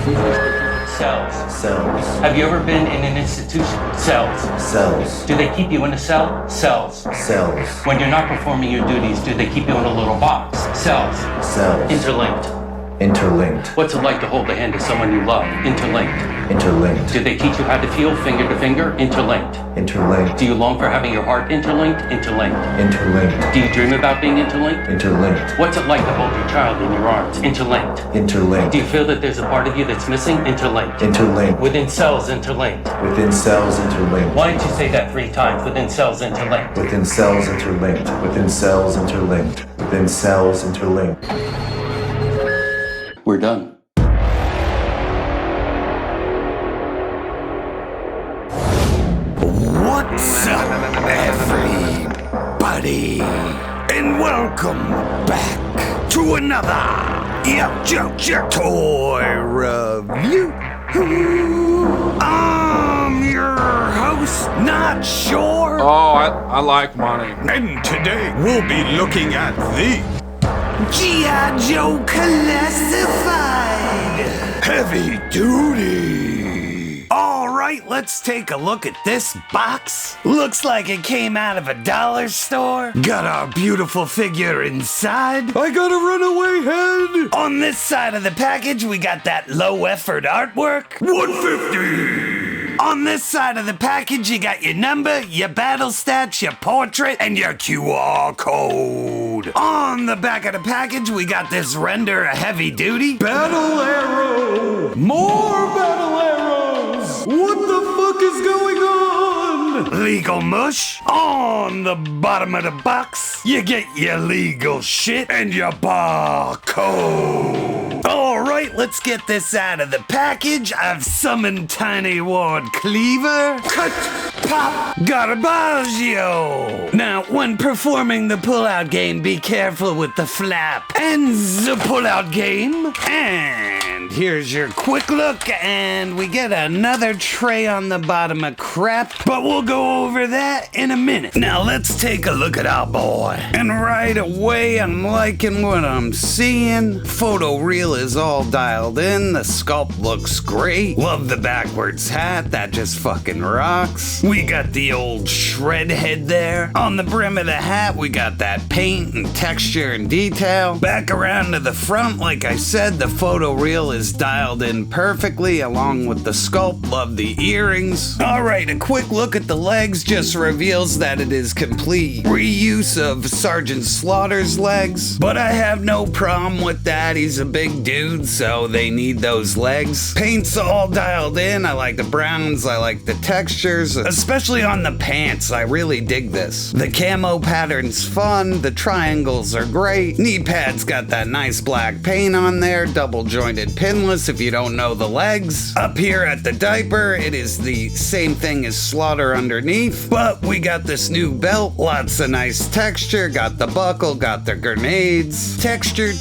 Cells. Cells. Have you ever been in an institution? Cells. Cells. Do they keep you in a cell? Cells. Cells. When you're not performing your duties, do they keep you in a little box? Cells. Cells. Interlinked. Interlinked. What's it like to hold the hand of someone you love? Interlinked. Interlinked. Do they teach you how to feel finger to finger? Interlinked. Interlinked. Do you long for having your heart interlinked? Interlinked. Interlinked. Do you dream about being interlinked? Interlinked. What's it like to hold your child in your arms? Interlinked. Interlinked. Do you feel that there's a part of you that's missing? Interlinked. Interlinked. Within cells, interlinked. Within cells interlinked. Why didn't you say that 3 times? Within cells, interlinked. Within cells interlinked. Within cells interlinked. Within cells interlinked. We're done. What's up, everybody? And welcome back to another YoJoeJerk toy review. I'm your host, Not Sure. Oh, I like money. And today we'll be looking at the G.I. Joe Classified Heavy Duty. Alright, let's take a look at this box. Looks like it came out of a dollar store. Got our beautiful figure inside. I got a runaway head. On this side of the package, we got that low effort artwork. 150. On this side of the package, you got your number, your battle stats, your portrait, and your QR code. On the back of the package, we got this render of heavy duty. Battle arrow! More battle arrows! What the fuck is going on? Legal mush. On the bottom of the box, you get your legal shit and your barcode. Alright, let's get this out of the package. I've summoned Tiny Ward Cleaver. Cut! Pop! Garbaggio! Now, when performing the pull-out game, be careful with the flap and the pull-out game. And here's your quick look, and we get another tray on the bottom of crap, but we'll go over that in a minute. Now, let's take a look at our boy. And right away, I'm liking what I'm seeing. Photoreal is all dialed in. The sculpt looks great. Love the backwards hat. That just fucking rocks. We got the old shred head there. On the brim of the hat, we got that paint and texture and detail. Back around to the front, like I said, the photoreal is dialed in perfectly along with the sculpt. Love the earrings. Alright, a quick look at the legs just reveals that it is complete reuse of Sergeant Slaughter's legs. But I have no problem with that. He's a big dude, so they need those legs. Paint's all dialed in. I like the browns. I like the textures, especially on the pants. I really dig this. The camo pattern's fun. The triangles are great. Knee pad's got that nice black paint on there. Double jointed pinless if you don't know the legs. Up here at the diaper, it is the same thing as Slaughter underneath, but we got this new belt. Lots of nice texture. Got the buckle, got the grenades. Texture,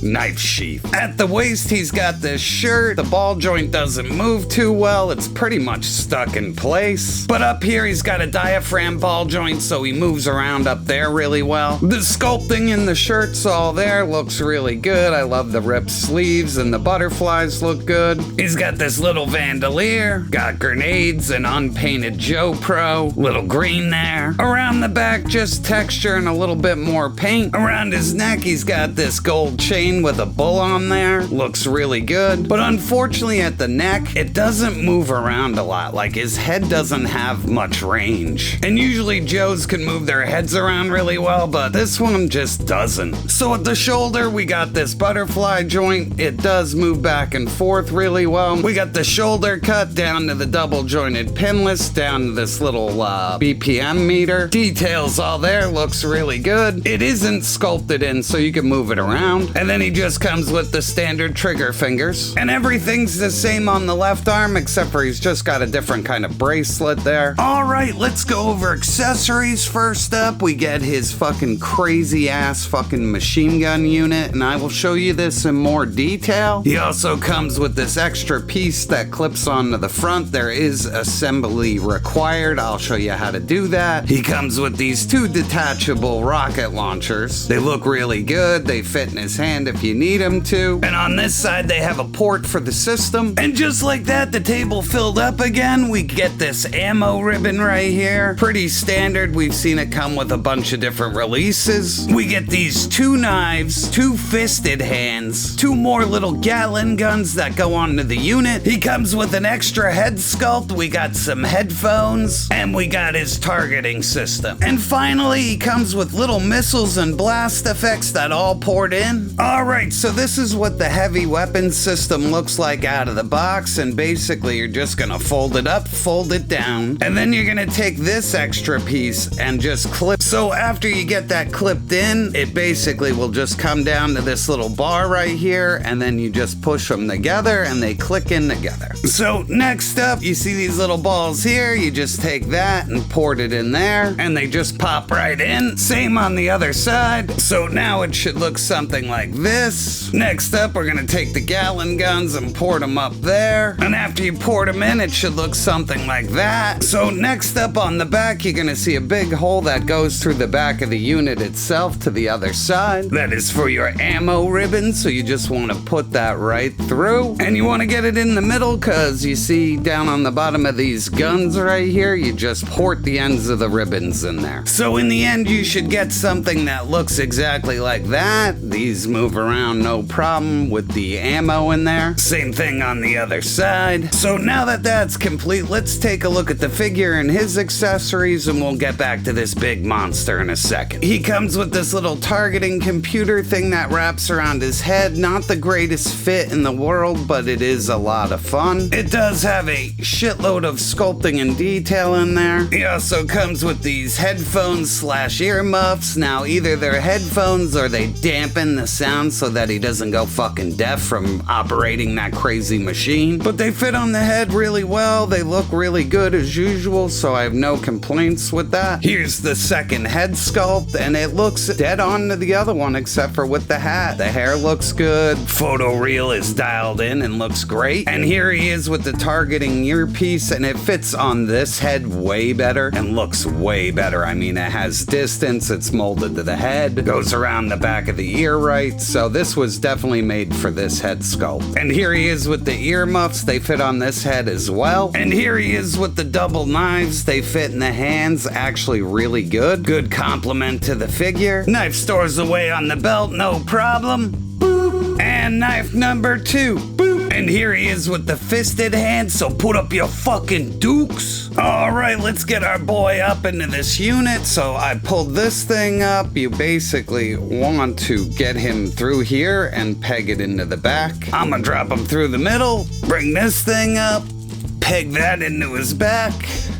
knife sheath. At the waist, he's got this shirt. The ball joint doesn't move too well. It's pretty much stuck in place. But up here, he's got a diaphragm ball joint, so he moves around up there really well. The sculpting in the shirt's all there. Looks really good. I love the ripped sleeves, and the butterflies look good. He's got this little bandolier. Got grenades and unpainted Joe Pro. Little green there. Around the back, just texture and a little bit more paint. Around his neck, he's got this gold chain with a bull on there. Looks really good. But unfortunately at the neck, it doesn't move around a lot. Like his head doesn't have much range. And usually Joes can move their heads around really well, but this one just doesn't. So at the shoulder, we got this butterfly joint. It does move back and forth really well. We got the shoulder cut down to the double jointed pinless, down to this little BPM meter. Details all there, looks really good. It isn't sculpted in, so you can move it around. And then he just comes with the standard trigger fingers. And everything's the same on the left arm, except for he's just got a different kind of bracelet there. Alright, let's go over accessories. First up, we get his fucking crazy ass fucking machine gun unit, and I will show you this in more detail. detail. He also comes with this extra piece that clips onto the front. There is assembly required. I'll show you how to do that. He comes with these 2 detachable rocket launchers. They look really good. They fit in his hand if you need them to. And on this side, they have a port for the system. And just like that, the table filled up again. We get this ammo ribbon right here. Pretty standard. We've seen it come with a bunch of different releases. We get these 2 knives, 2 fisted hands, 2 more little Gatling guns that go onto the unit. He comes with an extra head sculpt. We got some headphones, and we got his targeting system. And finally, he comes with little missiles and blast effects that all poured in. Alright, so this is what the heavy weapons system looks like out of the box, and basically you're just gonna fold it up, fold it down, and then you're gonna take this extra piece and just clip. So after you get that clipped in, it basically will just come down to this little bar right here, and then you just push them together and they click in together. So next up, you see these little balls here. You just take that and port it in there, and they just pop right in. Same on the other side. So now it should look something like this. Next up, we're gonna take the Gatling guns and port them up there. And after you port them in, it should look something like that. So next up on the back, you're gonna see a big hole that goes through the back of the unit itself to the other side. That is for your ammo ribbon, so you just wanna put that right through. And you wanna get it in the middle, cause you see down on the bottom of these guns right here, you just port the ends of the ribbons in there. So in the end, you should get something that looks exactly like that. These move around no problem with the ammo in there. Same thing on the other side. So now that that's complete, let's take a look at the figure and his accessories, and we'll get back to this big monster in a second. He comes with this little targeting computer thing that wraps around his head. Not the greatest fit in the world, but it is a lot of fun. It does have a shitload of sculpting and detail in there. He also comes with these headphones slash earmuffs. Now either they're headphones or they dampen the sound so that he doesn't go fucking deaf from operating that crazy machine. But they fit on the head really well. They look really good as usual, so I have no complaints with that. Here's the second head sculpt, and it looks dead on to the other one except for with the hat. The hair looks good. Photoreal is dialed in and looks great. And here he is with the targeting earpiece, and it fits on this head way better and looks way better. I mean, it has distance, it's molded to the head, goes around the back of the ear right, so this was definitely made for this head sculpt. And here he is with the earmuffs, they fit on this head as well. And here he is with the double knives, they fit in the hands, actually really good. Good compliment to the figure. Knife stores away on the belt, no problem. Boop. And knife number 2. Boop. And here he is with the fisted hand, so put up your fucking dukes. Alright, let's get our boy up into this unit. So I pulled this thing up. You basically want to get him through here and peg it into the back. I'm gonna drop him through the middle, bring this thing up, peg that into his back.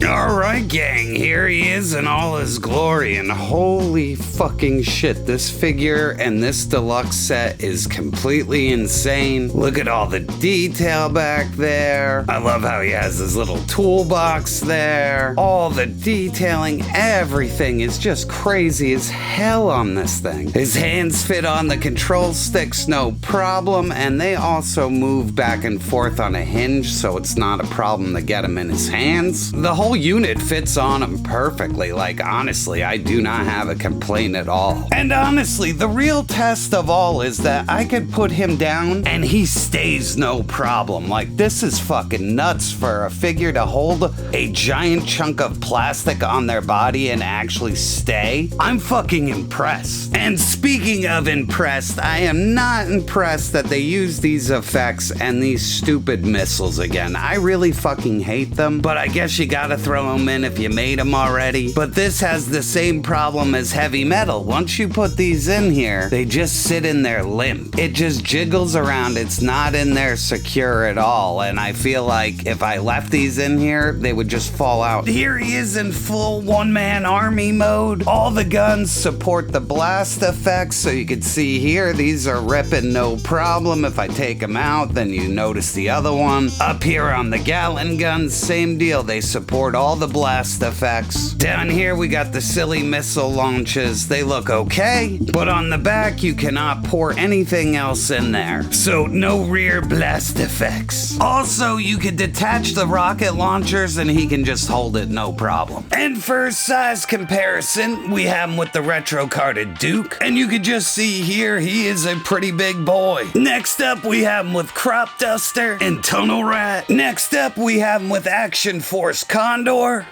Alright gang, here he is in all his glory, and holy fucking shit, this figure and this deluxe set is completely insane. Look at all the detail back there. I love how he has his little toolbox there. All the detailing, everything is just crazy as hell on this thing. His hands fit on the control sticks, no problem, and they also move back and forth on a hinge, so it's not a problem to get him in his hands. The whole unit fits on him perfectly. Like, honestly, I do not have a complaint at all. And honestly, the real test of all is that I could put him down and he stays no problem. Like, this is fucking nuts for a figure to hold a giant chunk of plastic on their body and actually stay. I'm fucking impressed. And speaking of impressed, I am not impressed that they use these effects and these stupid missiles again. I really fucking hate them, but I guess you gotta throw them in if you made them already. But this has the same problem as heavy metal. Once you put these in here, they just sit in there limp. It just jiggles around. It's not in there secure at all. And I feel like if I left these in here, they would just fall out. Here he is in full one-man army mode. All the guns support the blast effects. So you can see here, these are ripping no problem. If I take them out, then you notice the other one. Up here on the Gatling guns, same deal. They support support all the blast effects. Down here we got the silly missile launches. They look okay, but on the back you cannot pour anything else in there. So no rear blast effects. Also, you can detach the rocket launchers and he can just hold it no problem. And for size comparison, we have him with the retro carded Duke, and you can just see here he is a pretty big boy. Next up we have him with Crop Duster and Tunnel Rat. Next up we have him with Action Force Condor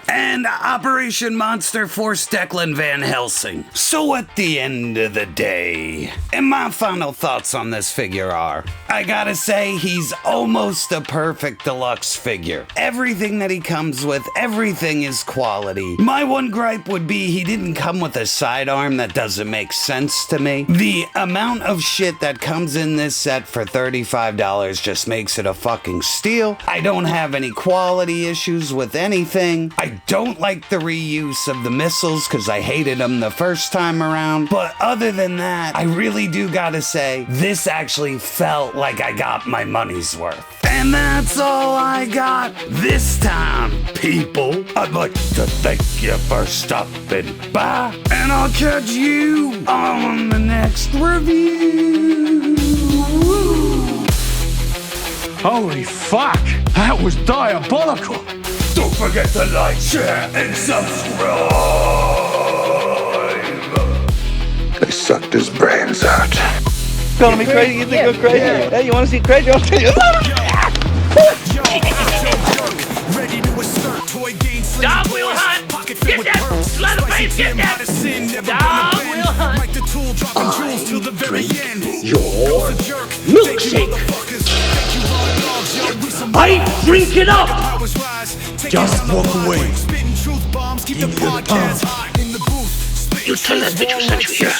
and Operation Monster Force Declan Van Helsing. So at the end of the day, and my final thoughts on this figure are, I gotta say he's almost a perfect deluxe figure. Everything that he comes with, everything is quality. My one gripe would be he didn't come with a sidearm. That doesn't make sense to me. The amount of shit that comes in this set for $35 just makes it a fucking steal. I don't have any quality issues with anything. I don't like the reuse of the missiles because I hated them the first time around. But other than that, I really do gotta say, this actually felt like I got my money's worth. And that's all I got this time, people. I'd like to thank you for stopping by, and I'll catch you on the next review. Holy fuck! That was diabolical! Don't forget to like, share, and subscribe. They sucked his brains out. Calling me crazy? You think I'm crazy? Hey, you want to see crazy? I'll tell you. Dog wheel hunt! Get that! Slide the face! Get that! Dog wheel hunt! Milkshake! I drink it up! Just walk away. You tell that bitch who sent you here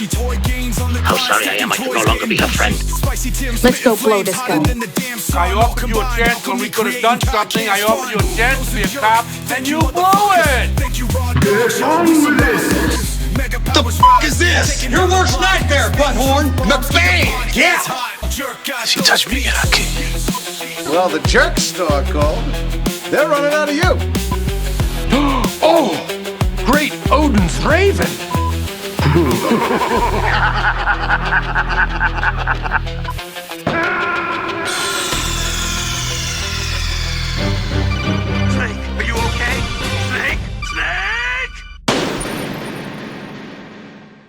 how sorry I am I can no longer be her friend. Let's go blow this guy. I offered you a chance when we could have done something. I offered you a chance to be a cop, and you blew it! The fuck is this? Your worst nightmare, butthorn! McBain! Yeah! If you touch me again, I'll kill you. Well, the jerk store called. They're running out of you. Oh! Great Odin's Raven!